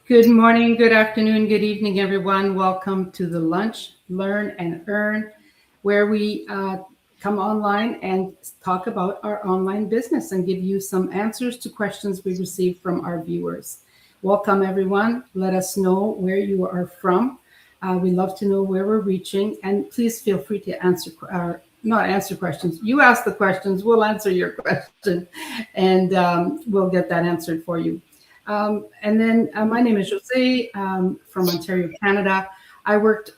Good morning, good afternoon, good evening, everyone. Welcome to the Lunch, Learn, and Earn, where we come online and talk about our online business and give you some answers to questions we received from our viewers. Welcome, everyone. Let us know where you are from. We love to know where we're reaching, and please feel free to answer not answer questions. You ask the questions, we'll answer your question, and we'll get that answered for you. And then my name is Jose from Ontario, Canada. I worked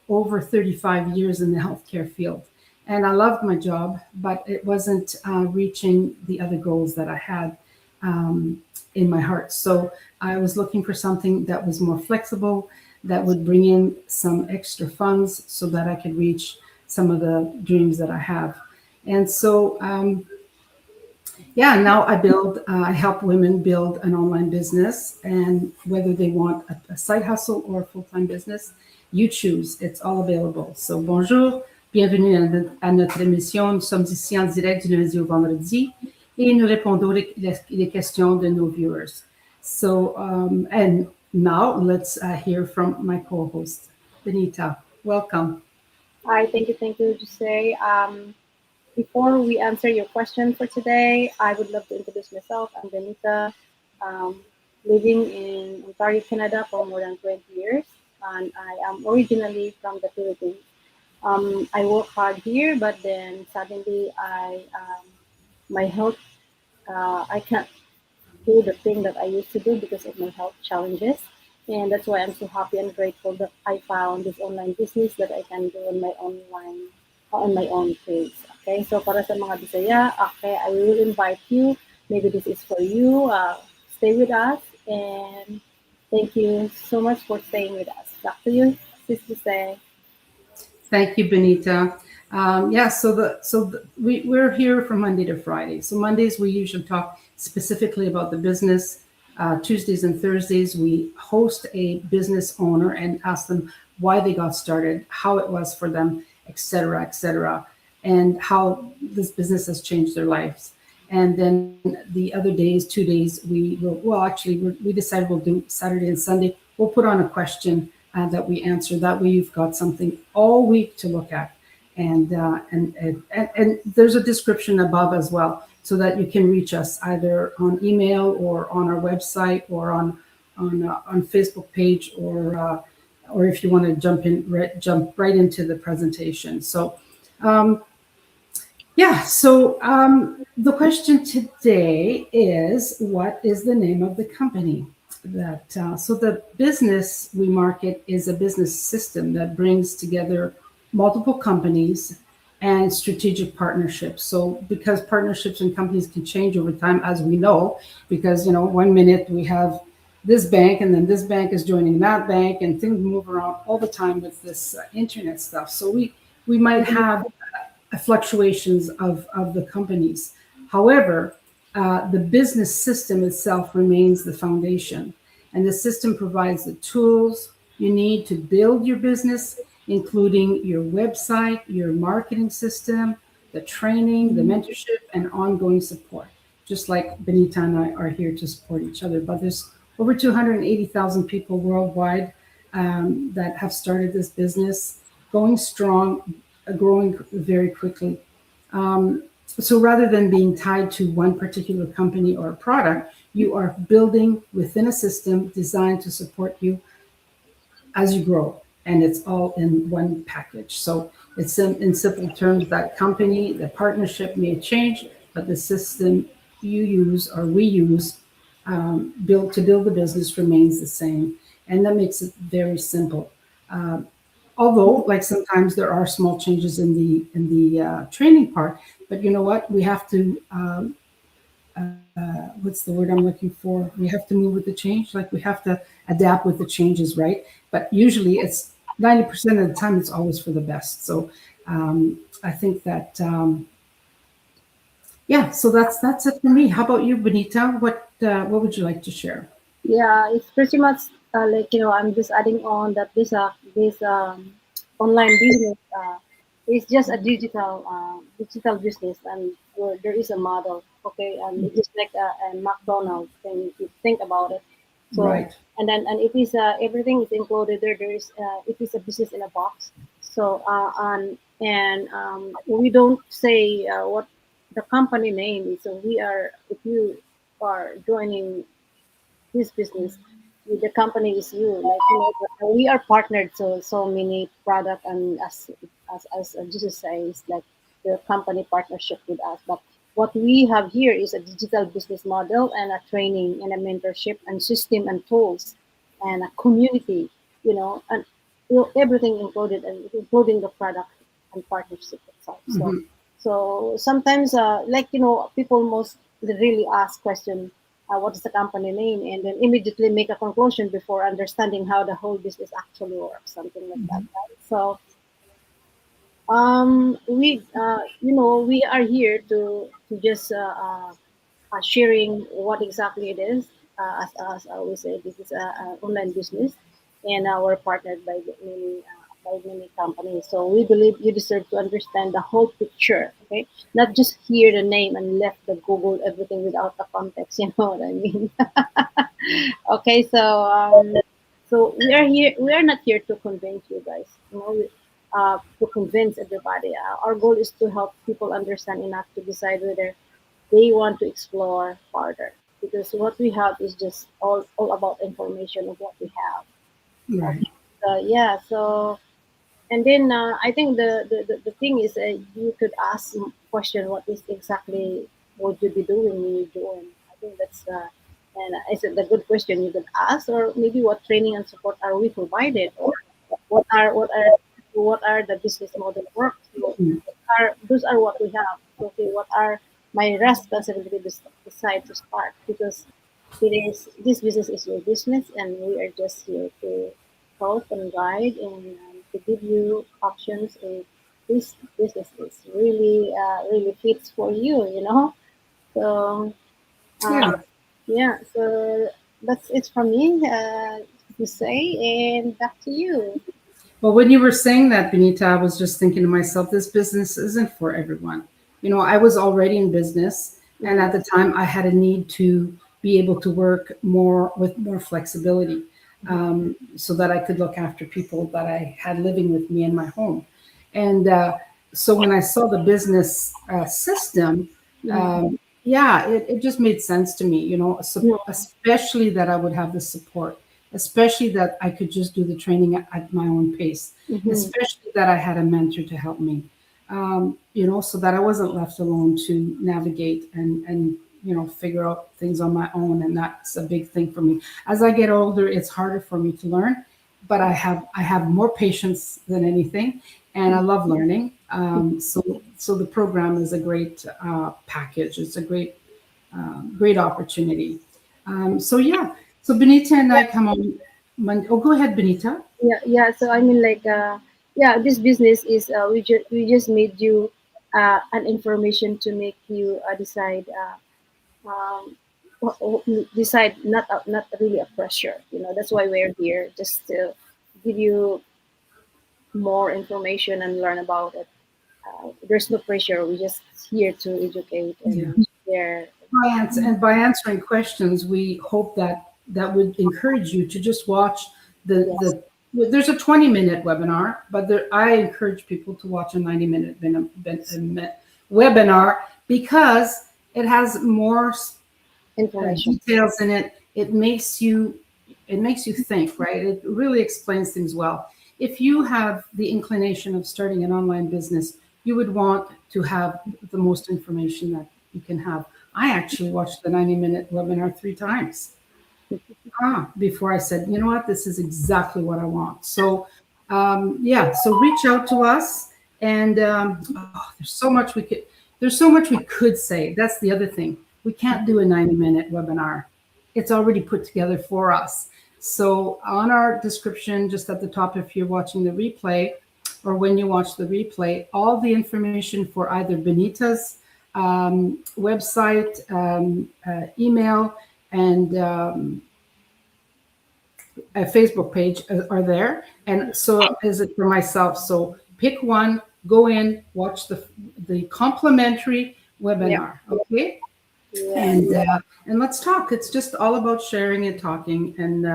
over 35 years in the healthcare field, and I loved my job, but it wasn't reaching the other goals that I had in my heart. So I was looking for something that was more flexible, that would bring in some extra funds so that I could reach some of the dreams that I have. And so yeah, now I help women build an online business, and whether they want a side hustle or a full-time business, you choose. It's all available. So bonjour, bienvenue à notre émission. Nous sommes ici en direct du lundi au vendredi et nous répondons les questions de nos viewers. So, and now let's hear from my co-host, Benita. Welcome. Hi, thank you, Jose. Before we answer your question for today, I would love to introduce myself. I'm Benita, um, living in Ontario, Canada for more than 20 years, and I am originally from the Philippines. I work hard here, but then suddenly my health, I can't do the thing that I used to do because of my health challenges. And that's why I'm so happy and grateful that I found this online business that I can do on my own pace. Okay, so para sa mga Bisaya, okay, I will invite you. Maybe this is for you. Stay with us, and thank you so much for staying with us. Back to you, Sister Say. Thank you, Benita. Yeah, we're here from Monday to Friday. So Mondays we usually talk specifically about the business. Tuesdays and Thursdays we host a business owner and ask them why they got started, how it was for them, etc., and how this business has changed their lives. And then the other days, 2 days, we decided we'll do Saturday and Sunday. We'll put on a question that we answer. That way, you've got something all week to look at, and there's a description above as well, so that you can reach us either on email or on our website or on Facebook page or if you want to jump right into the presentation. So. The question today is, what is the name of the company? So the business we market is a business system that brings together multiple companies and strategic partnerships. So because partnerships and companies can change over time, as we know, because 1 minute we have this bank and then this bank is joining that bank, and things move around all the time with this internet stuff. So we might have fluctuations of the companies. However, the business system itself remains the foundation, and the system provides the tools you need to build your business, including your website, your marketing system, the training, the mentorship, and ongoing support. Just like Benita and I are here to support each other. But there's over 280,000 people worldwide that have started this business, going strong, growing very quickly. So rather than being tied to one particular company or product, you are building within a system designed to support you as you grow, and it's all in one package. So it's in simple terms, that company, the partnership may change, but the system you use or we use build the business remains the same, and that makes it very simple. Although, like, sometimes there are small changes in the training part, but you know what? We have to. What's the word I'm looking for? We have to move with the change. Like, we have to adapt with the changes, right? But usually, it's 90% of the time, it's always for the best. So I think that yeah. So that's it for me. How about you, Benita? What would you like to share? Yeah, it's pretty much I'm just adding on that this online business is just a digital business, and there is a model. Okay, and it's just like a McDonald's thing if you think about it. So Right. and it is everything is included there. There is it is a business in a box. So and we don't say what the company name is. So we are, if you are joining this business, the company is you. Like, we are partnered so many product, and as Jesus says, like the company partnership with us. But what we have here is a digital business model and a training and a mentorship and system and tools and a community. And everything included, and including the product and partnership itself. So Mhm. so sometimes, like, people most really ask question, what is the company name, and then immediately make a conclusion before understanding how the whole business actually works, something like that. Right? So we are here to just sharing what exactly it is. As I always say, this is a online business, and we're partnered by many companies. So we believe you deserve to understand the whole picture. Okay, not just hear the name and left the Google everything without the context. You know what I mean? Okay, so we are here. We are not here to convince you guys. To convince everybody. Our goal is to help people understand enough to decide whether they want to explore further. Because what we have is just all about information of what we have. Right. Okay. So yeah. So and then I think the thing is, you could ask question, what is exactly what you be doing when you join. I think that's and is it a good question you could ask, or maybe what training and support are we provided, or what are the business model works. So Mhm. those are what we have. Okay, what are my responsibility decide to start, because this business is your business, and we are just here to help and guide, and to give you options if this business is really fits for you. So uh, Yeah. yeah, so that's it from me to say, and back to you. Well, when you were saying that, Benita, I was just thinking to myself, this business isn't for everyone. I was already in business, and Mm, at the time, I had a need to be able to work more with more flexibility, so that I could look after people that I had living with me in my home. And so when I saw the business system, mm, um, yeah, it just made sense to me, mm, especially that I would have the support, especially that I could just do the training at my own pace, mhm, especially that I had a mentor to help me, so that I wasn't left alone to navigate and figure out things on my own. And that's a big thing for me. As I get older, it's harder for me to learn, but I have more patience than anything, and I love learning. So the program is a great package. It's a great opportunity. So yeah, so Benita and I come on Monday. Oh, go ahead, Benita. yeah. So I mean, like, yeah, this business is, we just made you an information to make you decide, decide, not really a pressure. That's why we're here, just to give you more information and learn about it. There's no pressure. We're just here to educate Yeah. and share. By answering questions, we hope that would encourage you to just watch Yes. the. There's a 20-minute webinar, but I encourage people to watch a 90-minute webinar because it has more Information. details in it. It makes you think, right? It really explains things well. If you have the inclination of starting an online business, you would want to have the most information that you can have. I actually watched the 90-minute webinar 3 times before I said, you know what, this is exactly what I want. So, yeah, so reach out to us, and there's so much we could say. That's the other thing. We can't do a 90-minute webinar. It's already put together for us. So on our description, just at the top, if you're watching the replay, or when you watch the replay, all the information for either Benita's website, email, and a Facebook page are there, and so is it for myself. So pick one, go in, watch the complimentary Yeah. webinar. Okay. Yeah. And let's talk. It's just all about sharing and talking and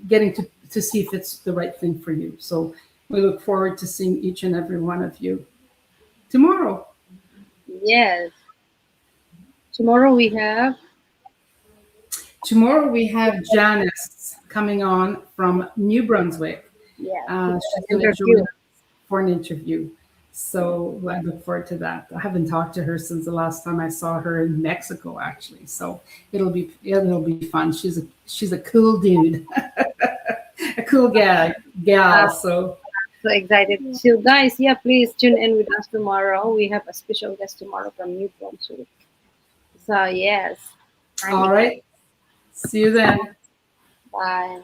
getting to see if it's the right thing for you. So we look forward to seeing each and every one of you tomorrow. Yes. Tomorrow we have. Tomorrow we have Janice coming on from New Brunswick. Yes. She's going to join us for an interview. So I look forward to that. I haven't talked to her since the last time I saw her in Mexico, actually. So it'll be fun. She's a cool dude, a cool gal. So excited. So guys, yeah, please tune in with us tomorrow. We have a special guest tomorrow from New Brunswick. So yes. All right. See you then. Bye.